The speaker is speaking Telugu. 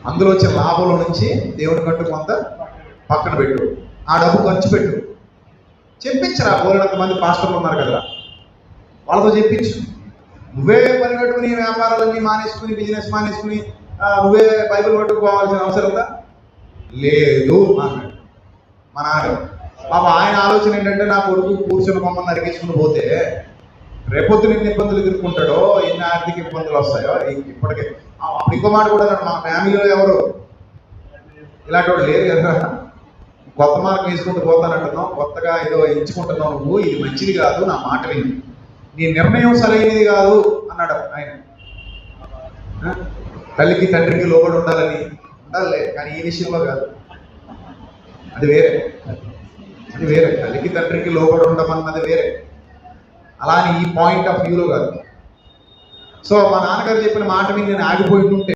అందులో వచ్చే లాభంలో నుంచి దేవుని కంటూ కొంత పక్కన పెట్టు, ఆ డబ్బు ఖర్చు పెట్టు. చెప్పించరా, బోలెడంత మంది పాస్టర్లు ఉన్నారు కదా, వాళ్ళతో చెప్పించు. నువ్వే పని కట్టుకుని వ్యాపారాలన్నీ మానేసుకుని బిజినెస్ మానేసుకుని నువ్వే బైబిల్ పట్టుకోవాల్సిన అవసరం ఉందా? లేదు అన్నాడు మా నాన్న. పాప ఆయన ఆలోచన ఏంటంటే, నా కొడుకు కూర్చుని మమ్మల్ని నరికించుకుని పోతే రేపొద్దున ఎన్ని ఇబ్బందులు ఎదుర్కొంటాడో, ఎన్ని ఆర్థిక ఇబ్బందులు వస్తాయో. ఇప్పటికే అప్పుడు ఇంకో మాట కూడా, మా ఫ్యామిలీలో ఎవరు ఇలాంటి వాడు లేరు కదా, కొత్త మార్గం వేసుకుంటూ పోతానంటున్నావు, కొత్తగా ఏదో ఎంచుకుంటున్నావు నువ్వు, ఇది మంచిది కాదు, నా మాట విని, నీ నిర్ణయం సరైనది కాదు అన్నాడు ఆయన. తల్లికి తండ్రికి లోబడి ఉండాలని ఉండాలి, కానీ ఈ విషయంలో కాదు, అది వేరే, అది వేరే. తల్లికి తండ్రికి లోబడి ఉండమన్నది వేరే, అలా అని ఈ పాయింట్ ఆఫ్ వ్యూలో కాదు. సో మా నాన్నగారు చెప్పిన మాట మీద నేను ఆగిపోయి ఉంటే